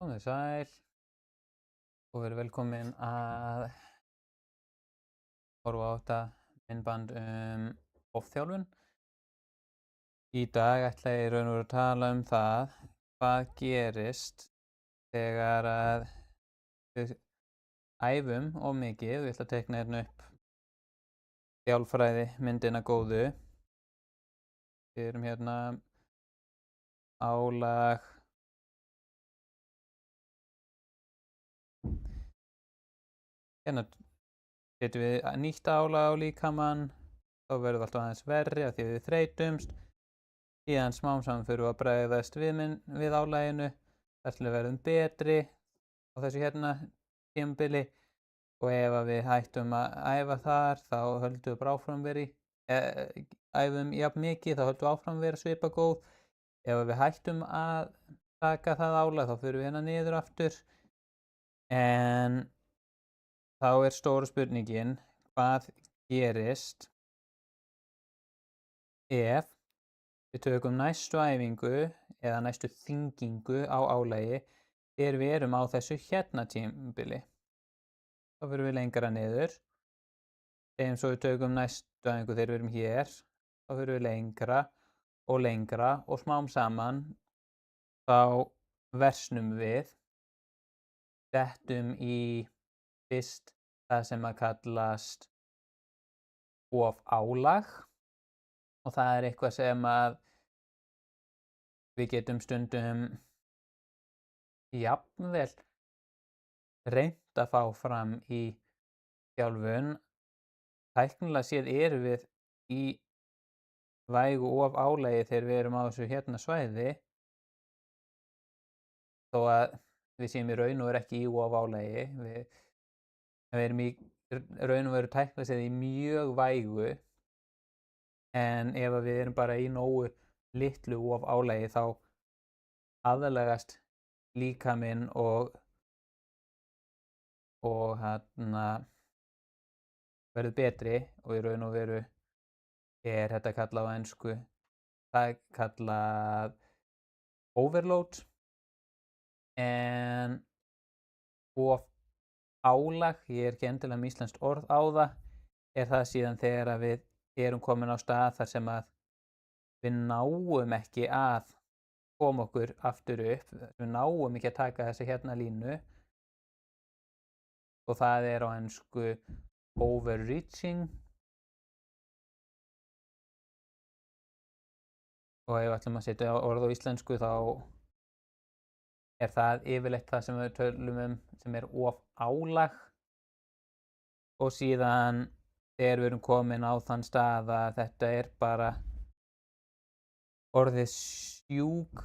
Komið sæl og verið velkomin að horfa á þetta myndband ofþjálfun. Í dag ætla ég í raun og veru að tala um það hvað gerist þegar að við æfum of mikið. Ég ætla að teikna hérna upp þjálfræði myndina góðu. Við erum hérna álag. Hérna setjum við nýtt álag á líkamann, þá verður alltaf aðeins verri af því við þreytumst. Síðan smám saman fyrir að bregðast við álaginu, þar til við verðum betri á þessu hérna tímabili, og ef við hættum að æfa þar þá höldum við bara áfram æfum jafn mikið, þá höldum við áfram vera svipað góð. Ef við hættum að taka það álag þá fyrir við hérna niður aftur. En þá stóra spurningin, hvað gerist ef við tökum næstu æfingu eða næstu þyngingu á álagi þegar við erum á þessu hérna tímabili. Þá fyrir við lengra niður. Eins og við tökum næstu æfingu þegar við erum hér, þá fyrir við lengra og smám saman þá versnum við, dettum í fyrst það sem að kallast ofálag, og það eitthvað sem að við getum stundum jafnvel reynt að fá fram í þjálfun. Tæknilega séð erum við í vægu ofálagi þegar við erum á þessu hérna svæði, þó að við séum í raun og veru ekki í ofálagi. Við erum í raun og veru tæknilega séð í mjög vægu, en ef við erum bara í nógu litlu ofálagi þá aðlagast líkaminn og verður betri, og í raun og veru þetta kallað á ensku, það kallað overload. En ofálag, ég ekki endilega með íslenskt orð á það, það síðan þegar að við erum komin á stað þar sem að við náum ekki að koma okkur aftur upp, við náum ekki að taka þessa hérna línu, og það á ensku overreaching. Og ef við ætlum að setja orð á íslensku þá það yfirleitt það sem við tölum sem ofálag. Og síðan þegar við erum komin á þann stað að þetta bara orðið sjúkt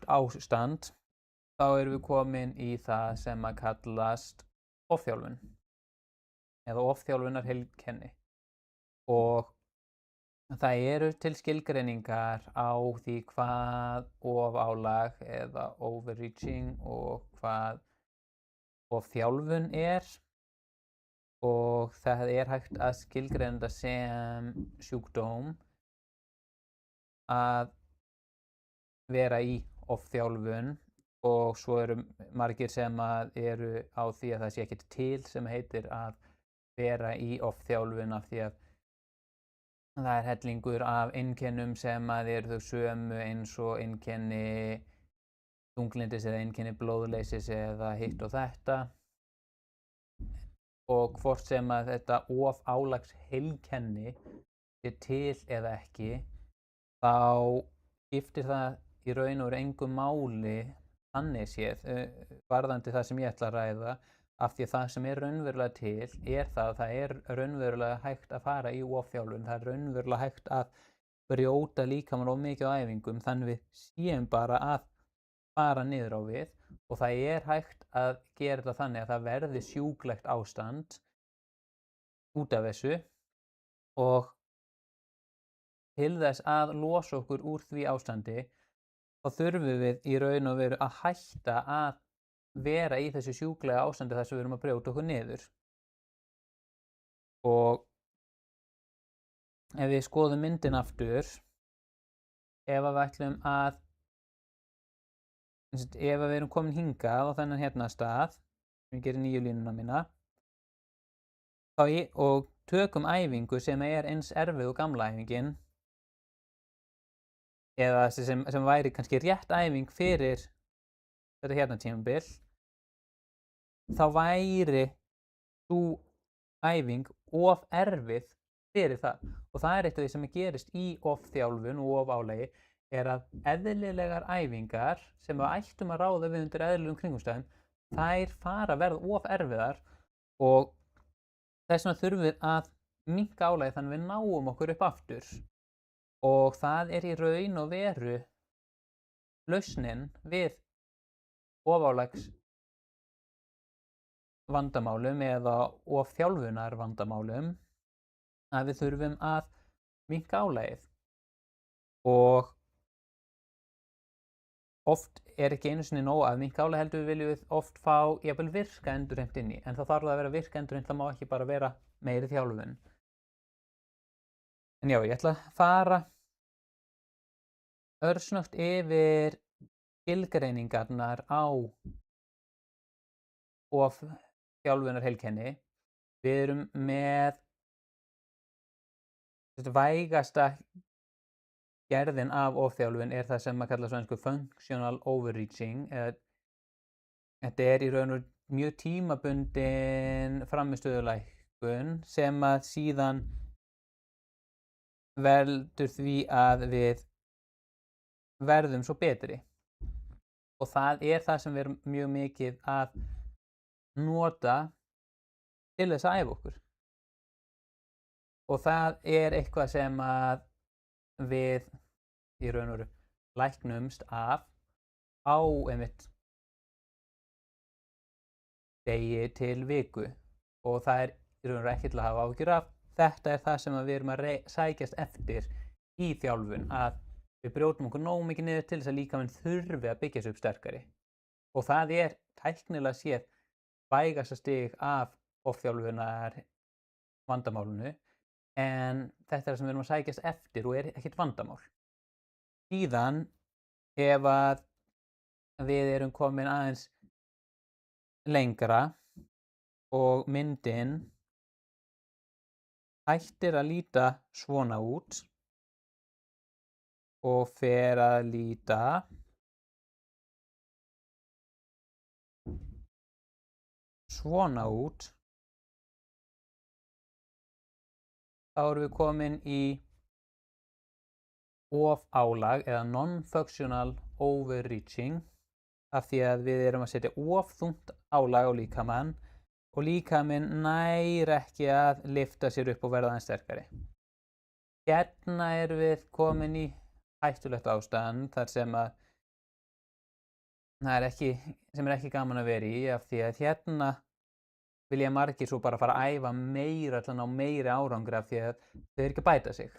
ástand, þá erum við komin í það sem að kallast ofþjálfun eða ofþjálfunarheilkenni. Og það eru til skilgreiningar á því hvað ofálag eða overreaching og hvað ofþjálfun og það hægt að skilgreina þetta sem sjúkdóm að vera í ofþjálfun, og svo eru margir sem eru á því að það sé ekkert til sem heitir að vera í ofþjálfun, af því að það hellingur af einkennum sem eru þau sömu eins og einkenni þunglyndis eða einkenni blóðleysis eða hitt og þetta. Og hvort sem þetta ofálagsheilkenni til eða ekki, þá skiptir það í raun og veru engu máli þannig séð varðandi það sem ég ætla að ræða, af því að það sem raunverulega til það raunverulega hægt að fara í ofþjálfun. Það raunverulega hægt að brjóta líkamann of mikið á æfingum, þannig við séum bara að fara niður á við, og það hægt að gera þetta þannig að það verði sjúklegt ástand út af þessu, og til þess að losa okkur úr því ástandi þá þurfum við í raun og veru að hætta að vera í þessu sjúklega ástandi þar sem við erum að brjóta okkur niður. Og ef við skoðum myndin aftur, ef við ætlum að ef við erum komin hingað á þennan hérna stað, við gerum nýju línuna mína, og tökum æfingu sem eins erfið og gamla æfingin, eða sem væri kannski rétt æfing fyrir þetta hérna tímabil, þá væri sú æfing of erfið fyrir það. Og það eitt af því sem gerist í ofþjálfun og ofálagi, að eðlilegar æfingar sem við ættum að ráða við undir eðlilegum kringumstæðum, þær fara að verða of erfiðar og þess vegna þurfum við að minnka álagið þannig við náum okkur upp aftur. Og það í raun og veru lausnin við ofálags vandamálum eða ofþjálfunar vandamálum, að við þurfum að minnka álagið. Og oft ekki einu sinni nóg að minnka álagið, heldur viljum við oft fá jafnvel virka endurheimt inn í, en þá þarf það að vera virka endurheimt, það má ekki bara vera meiri þjálfun. En já, ég ætla að fara örsnöggt yfir skilgreiningarnar á ofþjálfunarheilkenni. Við erum með vægasta gerðin af ofþjálfun það sem maður kallar svo functional overreaching. Þetta í raun og mjög tímabundin frammistöðulækkun sem að síðan veldur því að við verðum svo betri. Og það það sem við erum mjög mikið að nota til þess að æfa okkur. Og það eitthvað sem að við í raun og veru læknumst af á einmitt degi til viku. Og það í raun og veru ekki til að hafa áhyggjur af. Þetta það sem við erum að sækjast eftir í þjálfun, að við brjótum okkur nógu mikið niður til þess að líkaminn þurfi að byggja sig upp sterkari. Og það tæknilega séð vægasta stig af ofþjálfunar vandamálinu, en þetta það sem við erum að sækjast eftir og ekkert vandamál. Síðan, ef að við erum komin aðeins lengra og myndin hættir að líta svona út og fer að líta svona út, þá erum við komin í ofálag eða non-functional overreaching, af því að við erum að setja of þungt álag á líkamann og líkaminn nær ekki að lyfta sér upp og verða aðeins sterkari. Hérna erum við komin í hættulegt ástand þar sem að það ekki gaman að vera í, af því að hérna vilja margir svo bara fara að æfa meira til að ná meiri árangri, af því að þau ekki að bæta sig.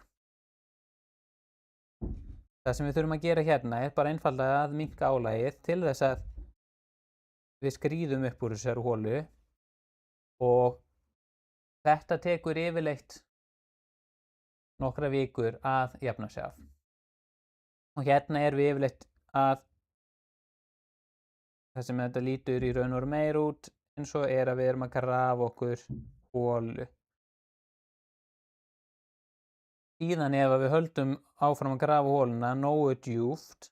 Það sem við þurfum að gera hérna bara einfaldlega að minnka álagið til þess að við skríðum upp úr þessari holu, og þetta tekur yfirleitt nokkra vikur að jafna sig af. Og hérna við yfirleitt að það sem þetta lítur í raun og veru meir út eins og að við erum að grafa okkur holu. Síðan ef við höldum áfram að grafa holuna nógu djúpt,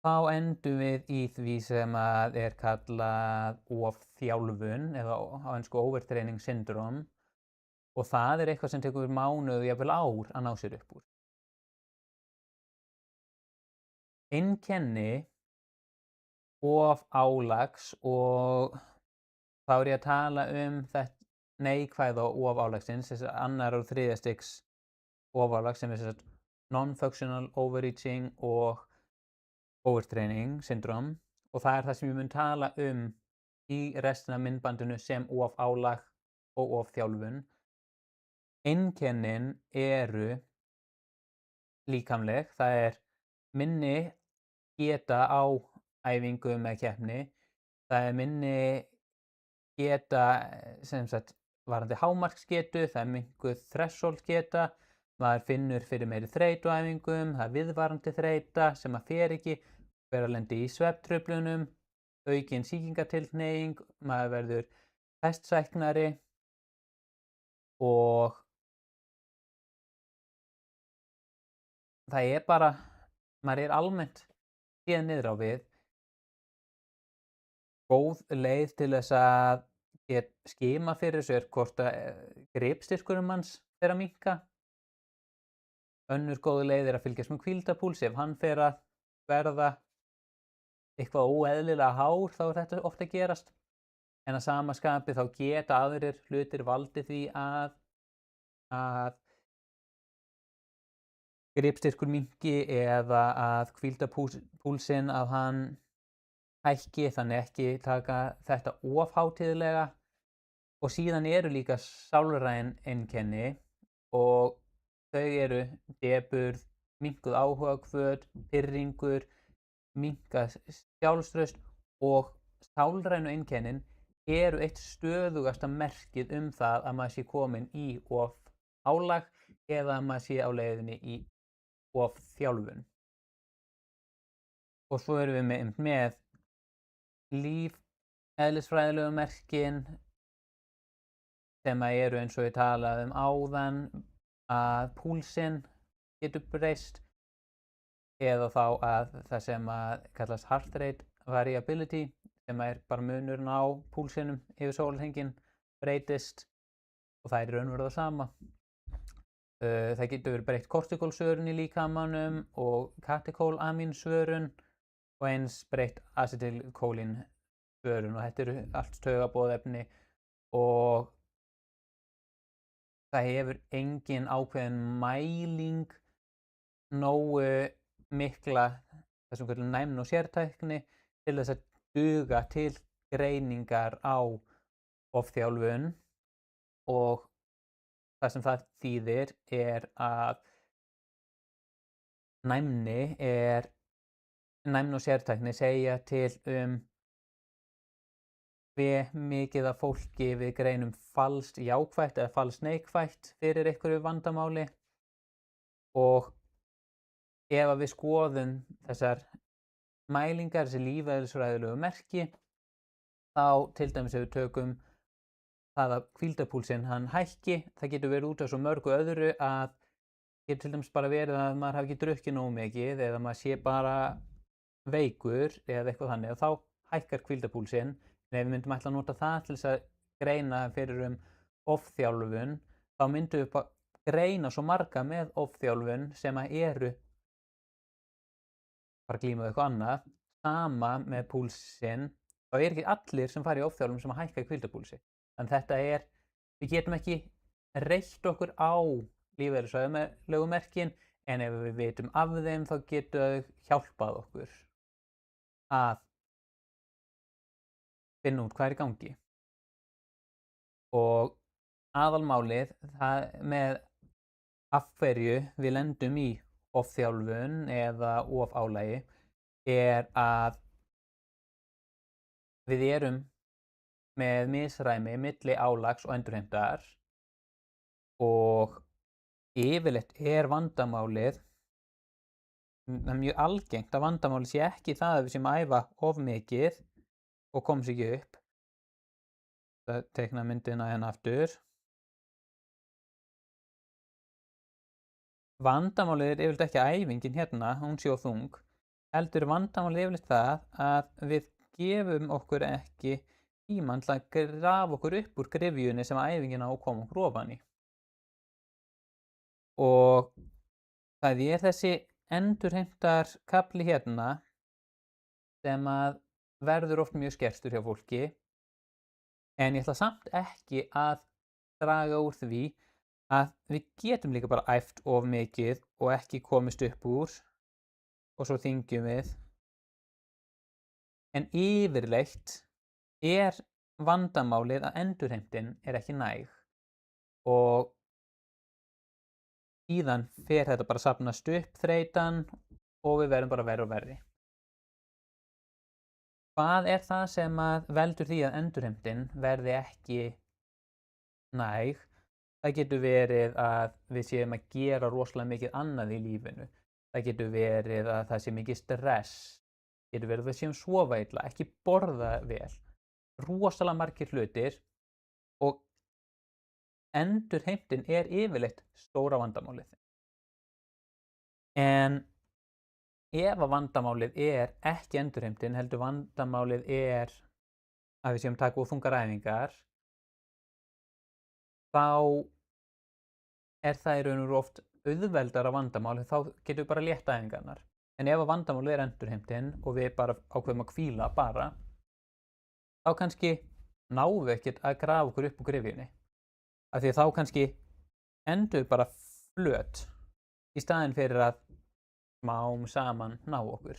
þá endum við í því sem að kallað ofþjálfun eða á ensku overtraining syndrome, og það eitthvað sem tekur mánuð, jafnvel ár að ná sér upp úr. Einkenni ofálags, og þá ég að tala þetta neikvæða ofálagsins, þess að annar og þriðja stigs ofálag sem non-functional overreaching og overtraining syndrome, og það það sem ég mun tala í restina af myndbandinu sem ofálag og ofþjálfun. Einkennin líkamleg, það minni geta á æfingu með keppni, það minni geta varðandi hámarksgetu, það minnkuð threshold geta, maður finnur fyrir meiri þreytu á æfingum, það viðvarandi þreyta sem fer ekki, vera að lenda í svefntruflunum, aukin sýkingatilhneiging, maður verður festsæknari og það bara, maður almennt séð niður á við góð leið til þess að skima fyrir þessu hvort að gripstyrkurinn manns fer að minnka. Önnur góð leið að fylgjast með hvíldarpúls, ef hann fer að verða eitthvað óeðlilega hár þá þetta ofta að gerast. En að sama skapi þá geta aðrir hlutir valdið því að gripstyrkur minnki eða að hvíldarpúlsinn að hann hækki, þannig ekki taka þetta of hátíðlega. Og síðan eru líka sálræn einkenni og þau eru depurð, minnkuð áhugahvöt, pirringur, minnkað sjálfstraust og sálrænu einkennin eru eitt stöðugasta merkið það að maður sé kominn í of álag eða að maður sé á leiðinni í of þjálfun. Og svo erum við með lífeðlisfræðilegu merkin sem eru eins og ég talaði áðan að púlsinn getur breyst eða þá að það sem kallast heart rate variability sem bara munurinn á púlsinum yfir sólarhringinn breytist og það raunverulega það sama. Það getur verið breytt kortikólsvörun í líkamanum og katekólamínsvörun og eins breytt acetylcholinsvörun og þetta eru allt taugaboðefni og það hefur engin ákveðin mæling nógu mikla þessum kallum næmni og sértækni til þess að duga til greiningar á ofþjálfun og það sem það þýðir að næmni og sértækni segja til hve mikið af fólki við greinum falskt jákvætt eða falskt neikvætt fyrir einhverju vandamáli og ef við skoðum þessar mælingar, þessi lífeðlisfræðilegu merki þá til dæmis ef við tökum það að hvíldarpúlsinn hann hækki, það getur verið út af svo mörgu öðru að getur til dæmis bara verið að maður hafi ekki drukkið nógu mikið eða maður sé bara veikur eða eitthvað þannig og þá hækkar hvíldarpúlsinn. En ef við myndum ætla að nota það til þess að greina fyrir ofþjálfun þá myndum við bara greina svo marga með ofþjálfun sem eru bara glíma við eitthvað annað, sama með púlsinn, þá ekki allir sem fara í ofþjálfun sem hækka í hvíldarpúlsi. En þetta við getum ekki reitt okkur á lífeðlisfræðilegu merkin, en ef við vitum af þeim þá getur þau hjálpað okkur að finna út hvað í gangi. Og aðalmálið með af hverju við lendum í ofþjálfun eða ofálagi að við erum með misræmi milli álags og endurheimtar og yfirleitt vandamálið mjög algengt að vandamálið sé ekki það að við séum að æfa of mikið og komst ekki upp. Það teikna myndina hérna aftur. Vandamálið yfirleitt ekki æfingin hérna, hún sé of þung. Heldur vandamálið yfirleitt það að við gefum okkur ekki tímann til að grafa okkur upp úr gryfjunni sem æfingin á að koma okkur ofan í. Og það þessi endurheimtar kafli hérna sem verður oft mjög skertur hjá fólki en ég ætla samt ekki að draga úr því að við getum líka bara æft of mikið og ekki komist upp úr og svo þyngjum við en yfirleitt vandamálið að endurheimtin ekki næg og síðan fer þetta bara að safnast upp þreytan og við verðum bara verri og verri. Hvað það sem veldur því að endurheimtin verði ekki næg? Það getur verið að við séum að gera rosalega mikið annað í lífinu. Það getur verið að það sé mikið stress. getur verið að við séum sofa illa, ekki borða vel, rosalega margir hlutir og endurheimtin er yfirleitt stóra vandamálið. En ef að vandamálið er ekki endurheimtin, heldur vandamálið er að við séum taka of þungar æfingar, þá er það í raun og veru oft auðveldara vandamál, þá getum við bara létt æfingarnar. En ef að vandamálið er endurheimtin og við bara ákveðum að hvíla bara, þá kannski náum við ekkert að grafa okkur upp úr gryfjunni. Af því að þá kannski endum við bara flöt í staðinn fyrir að smám saman ná okkur.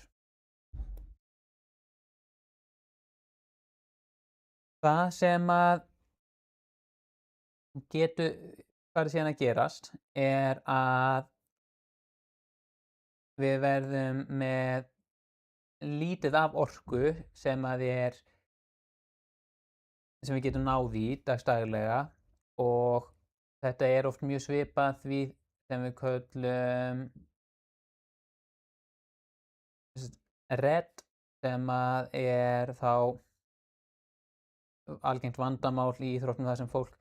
Það sem að getur farið síðan að gerast er að við verðum með lítið af orku sem við getum náð í dagsdaglega og þetta er oft mjög svipað því sem við köllum RED, sem að er þá algengt vandamál í íþróttum þar sem fólk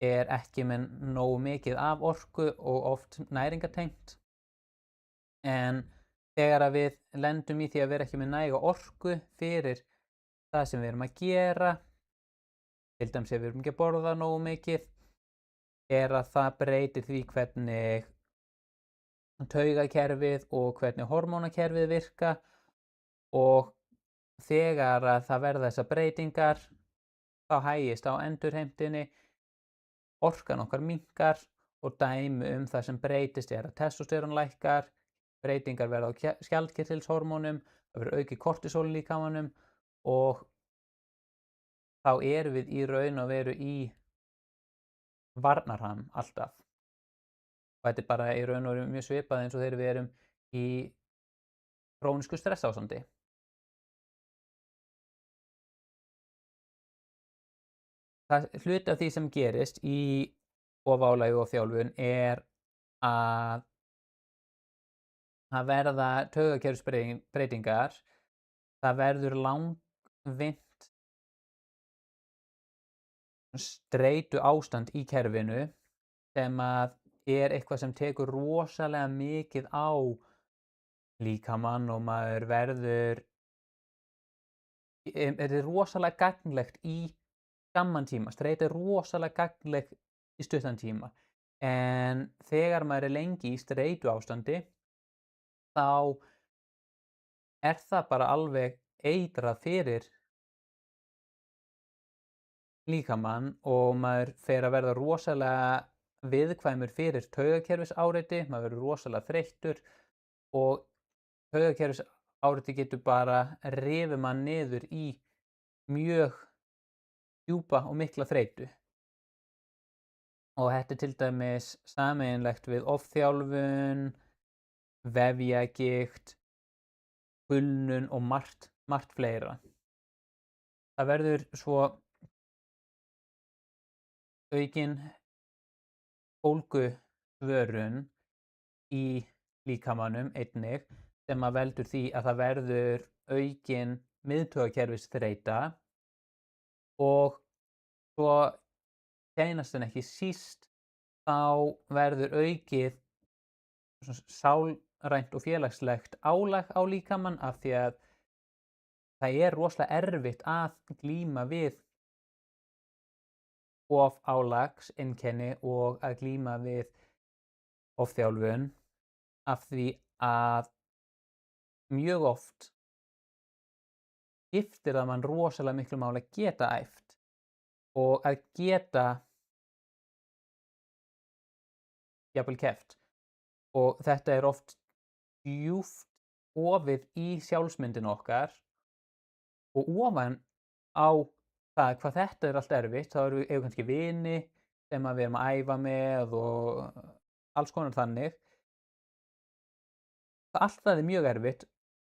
er ekki með nógu mikið af orku og oft næringartengt. En þegar að við lendum í því að vera ekki með næga orku fyrir það sem við erum að gera, til dæmis ef við erum ekki að borða nógu mikið, er að það breytir því hvernig taugakerfið og hvernig hormónakerfið virka og þegar að það verða þessar breytingar þá hægist á endurheimtinni, orkan okkar minnkar og dæmi um það sem breytist er að testósterón lækkar, breytingar verða á skjaldkirtilshormónum, það verður aukið kortisól í líkamanum og þá erum við í raun og veru í varnarham alltaf. Og þetta er bara í raun og veru mjög svipað eins og þegar við erum í krónísku stressástandi. Hluti af því sem gerist í ofálagi og þjálfun er að það verða taugakerfisbreytingar, það verður langvinnt streitu ástand í kerfinu sem að er eitthvað sem tekur rosalega mikið á líkamann og maður verður, þetta er rosalega gagnlegt í skamman tíma, streita er rosalega gagnlegt í stuttan tíma, en þegar maður er lengi í streitu ástandi þá er það bara alveg eitrað fyrir líkamann og maður fer að verða rosalega viðkvæmur fyrir taugakerfisáreiti, maður verður rosalega þreyttur og taugakerfisáreiti getur bara rifið mann niður í mjög djúpa og mikla þreytu. Og þetta er til dæmis sameiginlegt við ofþjálfun, vefjagigt, kulnun og margt fleira. Það verður svo aukin bólguvörun í líkamanum einnig sem að veldur því að það verður aukin miðtaugakerfisþreyta og svo seinast en ekki síst þá verður aukið sálrænt og félagslegt álag á líkamann af því að það er rosalega erfitt að glíma við ofálagseinkenni og að glíma við ofþjálfun af því að mjög oft skiptir það mann rosalega miklu máli að geta æft og að geta jafnvel keppt og þetta er oft djúpt ofið í sjálfsmyndinu okkar og ofan á það hvað þetta er allt erfitt, þá erum við kannski vini sem við erum að æfa með og alls konar þannig. Allt það er mjög erfitt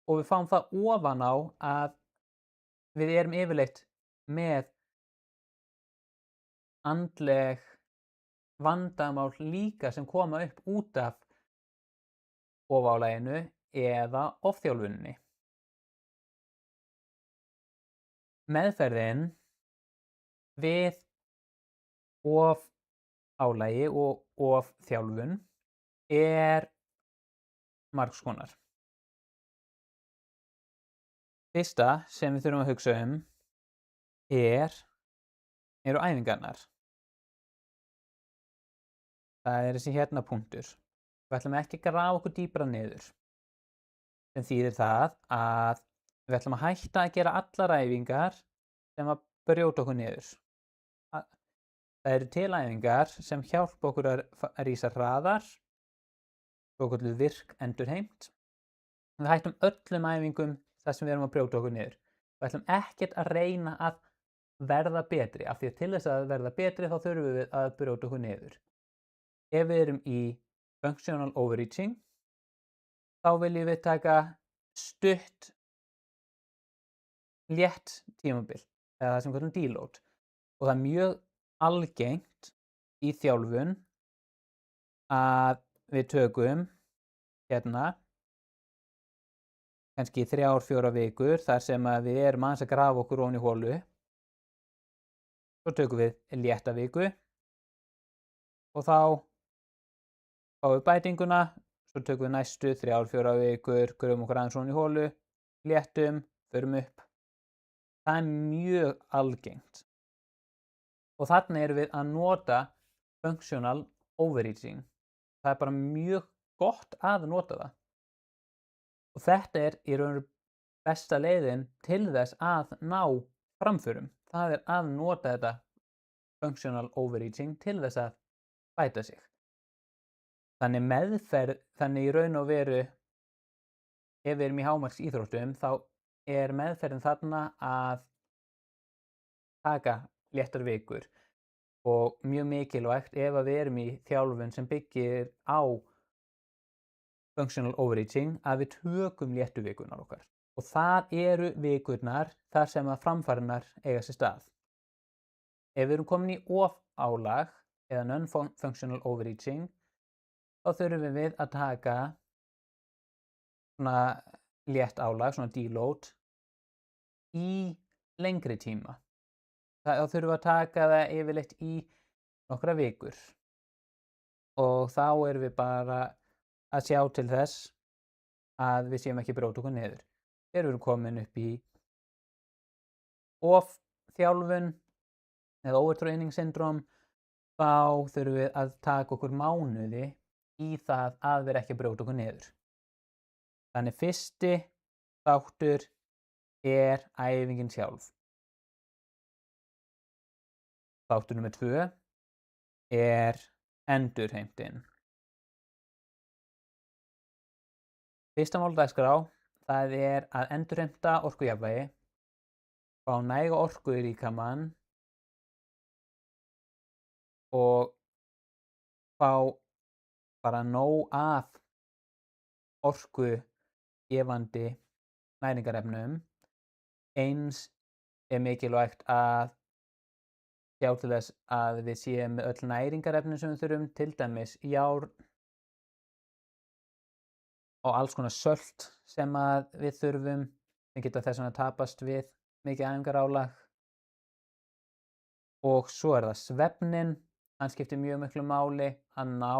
og við fáum það ofan á að við erum yfirleitt með andleg vandamál líka sem koma upp út af ofálaginu eða ofþjálfuninni. meðferðin við ofálagi og ofþjálfun margs konar. Fyrsta sem við þurfum að hugsa eru æfingarnar. Það þessi hérna punktur. Við ætlum ekki að grafa okkur dýpra niður. Sem þýðir það að við ætlum að hætta að gera allar æfingar sem að brjóta okkur niður. Það eru til æfingar sem hjálpa okkur að rísa hraðar, svokölluð virk endurheimt. Við hættum öllum æfingum þar sem við erum að brjóta okkur niður. Við ætlum ekkert að reyna að verða betri, af því að til þess að verða betri þá þurfum við að brjóta okkur niður. Ef við erum í functional overreaching, þá viljum við taka stutt, létt tímabil, eða það sem við kallum deload. Og það mjög algengt í þjálfun að við tökum hérna kannski 3-4 vikur þar sem að við erum aðeins að grafa okkur ofan í holu. Svo tökum við létta viku og þá fáum við bætinguna, svo tökum við næstu 3-4 vikur, gröfum okkur aðeins ofan í holu, léttum, förum upp. Það mjög algengt. Og þarna erum við að nota functional overreaching. Það bara mjög gott að nota það. Og þetta í raun besta leiðin til þess að ná framförum. Það að nota þetta functional overreaching til þess að bæta sig. Þannig í raun og veru, ef við erum í hámarks íþróttum, þá meðferðin þarna að taka léttar vikur. Og mjög mikilvægt ef við erum í þjálfun sem byggir á functional overreaching að við tökum léttu vikurnar okkar. Og það eru vikurnar þar sem að framfarirnar eiga sér stað. Ef við erum komin í ofálag eða non-functional overreaching, þá þurfum við að taka svona létt álag, svona deload, í lengri tíma. Þá þurfum við að taka það yfirleitt í nokkra vikur. Og þá erum við bara að sjá til þess að við séum ekki brjóta okkur niður. Þegar við erum komin upp í ofþjálfun eða overtraining syndrome, þá þurfum við að taka okkur mánuði í það að vera ekki að brjóta okkur niður. Þannig fyrsti þáttur æfingin sjálf. Þáttur númer 2 endurheimtin. Fyrsta mál á dagskrá, það að endurheimta orkujafnvægi, fá næga orku í líkamann og fá bara nóg af orkugefandi næringarefnum. Eins mikilvægt að sjá til þess að við séum með öll næringarefnin sem við þurfum, til dæmis járn og alls konar sölt sem að við þurfum, sem geta þess að tapast við mikið æfingarálag. Og svo það svefninn, hann skiptir mjög miklu máli að ná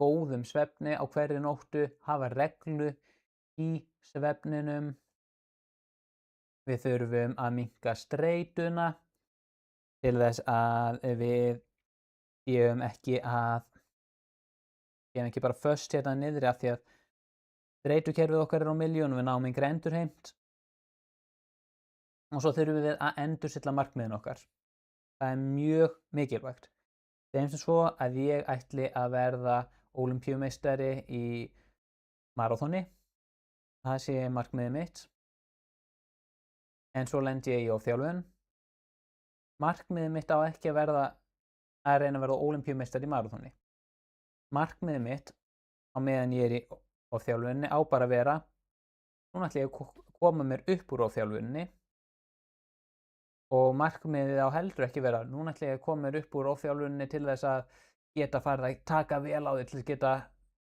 góðum svefni á hverri nóttu, hafa reglu í svefninum. Við þurfum að minnka streituna til þess að við séum ekki bara föst hérna niðri, af því að streitukerfið okkar á milljón, við náum yngri endurheimt. Og svo þurfum við að endurstilla markmiðin okkar. Það mjög mikilvægt. Segjum sem svo að ég ætli að verða ólympíumeistari í maraþoni. Það sé markmiðið mitt. En svo lendi ég í ofþjálfun. Markmiðið mitt á ekki að reyna að verða ólympíumeistari í maraþoni. Markmiðið mitt á meðan ég í ofþjálfunni á bara að vera, núna ætla ég að koma mér upp úr ofþjálfunni, og markmiðið á heldur ekki vera, núna ætla ég að koma mér upp úr ofþjálfunni til þess að geta farið að taka vel á því, til þess að geta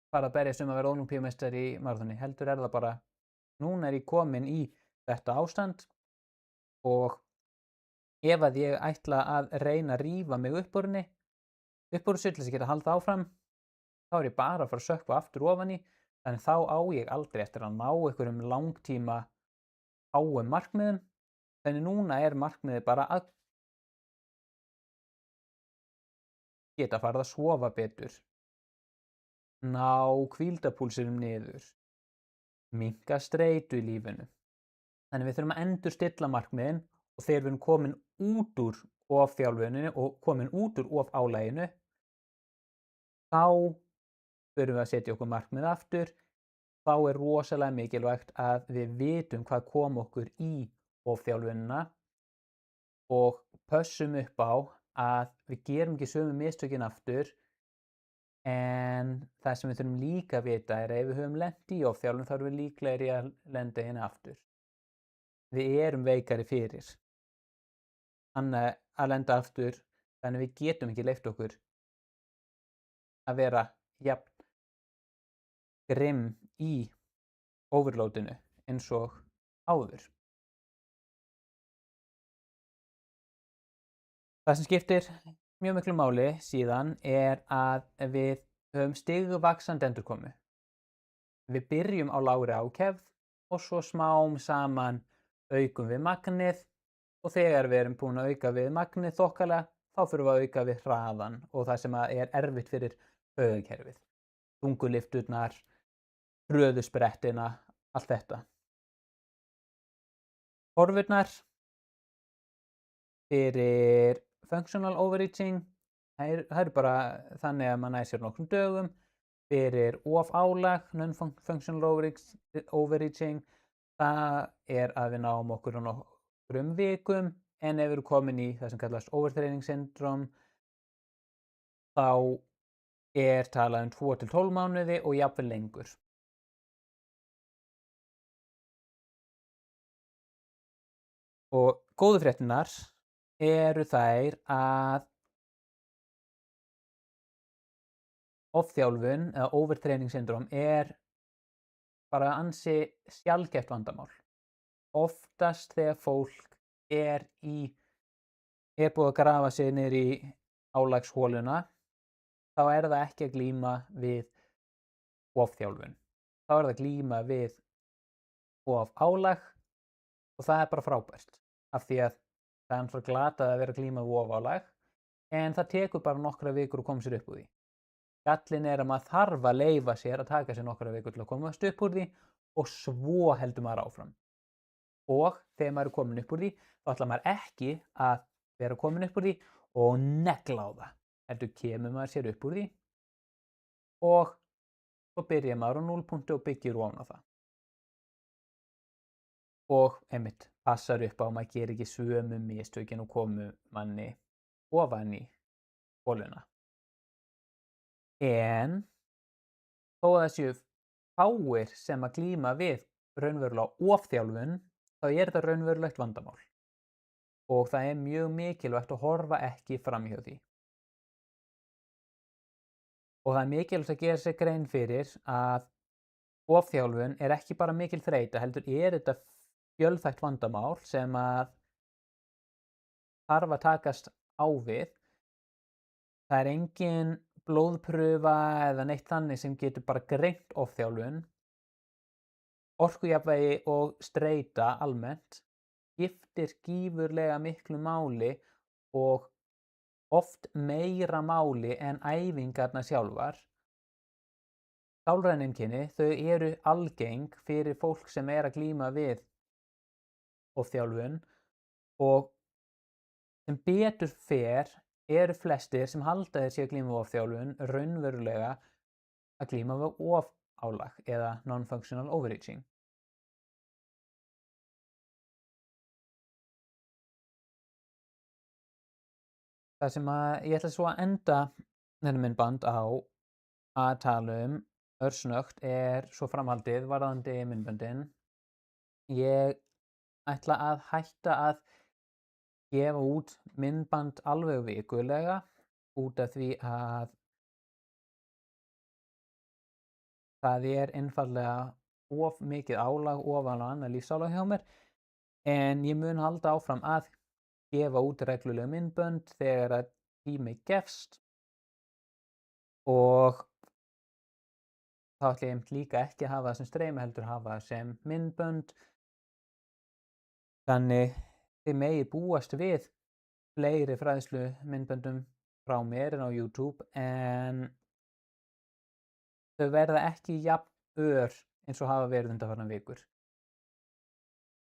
farið að berjast að vera ólympíumeistari í maraþoni. Heldur það bara, núna ég komin í þetta ástand og ef að ég ætla að reyna að rífa mig upp úr henni, upp úr þessu til þess að geta haldið áfram, þá er ég bara að fara að sökkva aftur ofan í, þannig þá á ég aldrei eftir að ná einhverjum langtíma háum markmiðum, þannig núna er markmiðið bara að geta farið að sofa betur, ná hvíldarpúlsinum niður, minnka streitu í lífinu. Þannig við þurfum að endurstilla markmiðin og þegar við erum komin út úr ofþjálfuninni og komin út úr ofálaginu, þá þurfum við að setja okkur markmið aftur. Þá er rosalega mikilvægt að við vitum hvað kom okkur í ofþjálfunina og pössum upp á að við gerum ekki sömu mistökin aftur. En það sem við þurfum líka að vita er að ef við höfum lent í ofþjálfun þá erum við líklegri að lenda hérna aftur. Við erum veikari fyrir að lenda aftur, þannig við getum ekki leyft okkur að vera jafn grimm í overloadinu eins og áður. Það sem skiptir mjög miklu máli síðan er að við höfum stigvaxandi endurkomu. Við byrjum á lágri ákefð og svo smám saman aukum við magnið og þegar við erum búin að auka við magnið þokkalega, þá þurfum við að auka við hraðan og það sem er erfitt fyrir taugakerfið. Þungulyfturnar, hröðusprettina, allt þetta. Horfurnar fyrir functional overreaching, það er bara þannig að maður nær sér nokkrum dögum. Fyrir ofálag, non-functional overreaching, það er að við náum okkur á nokkrum vikum, en ef við erum komin í það sem kallast overtraining syndrome, þá er talað 2 til 12 mánuði og jafnvel lengur. Og góðu fréttirnar eru þær að ofþjálfun eða overtraining syndrome er bara ansi sjaldgæft vandamál. Oftast þegar fólk er búið að grafa sig niður í álagshóluna, þá er það ekki að glíma við ofþjálfun. Þá er það að glíma við ofálag og það er bara frábært. Af því að það er náttúrulega glatað að vera að glíma við ofálag, en það tekur bara nokkra vikur að koma sér upp úr því. Gallinn er að maður þarf að leyfa sér að taka sér nokkra vikur til að komast upp úr því og svo heldur maður áfram. Og þegar maður er komin upp úr því, þá ætlar maður ekki að vera komin upp úr því og negla á það. Heldur kemur maður sér upp úr því og svo byrjar maður á núllpunkti og byggir ofan á það. Og einmitt passar upp á að maður gerir ekki sömu mistökin og komu manni ofan í holuna. En þó að þessu fáir sem að glíma við raunverulega ofþjálfun, þá er þetta raunverulegt vandamál. Og það er mjög mikilvægt að horfa ekki framhjá því. Og það er mikilvægt að gera sér grein fyrir að ofþjálfun er ekki bara mikil þreyta, heldur er þetta fjölþætt vandamál sem að þarf að takast á við. Það er engin blóðprufa eða neitt þannig sem getur bara greint ofþjálfun. Orkujafnvægi og streita almennt skiptir gífurlega miklu máli og oft meira máli en æfingarnar sjálfar. Sálræn einkenni, þau eru algeng fyrir fólk sem er að glíma við ofþjálfun og sem betur fer eru flestir sem halda þeir séu að glíma við ofþjálfun raunverulega að glíma við ofálag eða non-functional overreaching. Það sem ég ætla svo að enda þennan myndband á að tala örsnöggt er svo framhaldið varðandi myndböndin. Ég ætla að hætta að gefa út myndband alveg vikulega út af því að það er einfaldlega of mikið álag ofan á annað lífsálag hjá mér, en ég mun halda áfram að gefa út regluleg myndbönd þegar að tími gefst og þá ætla ég einmitt líka ekki að hafa það sem streymi heldur hafa það sem myndbönd. Þannig þið megið búast við fleiri fræðslumyndböndum frá mér en á YouTube en þau verða ekki jafn ör eins og hafa verið undanfarnar vikur.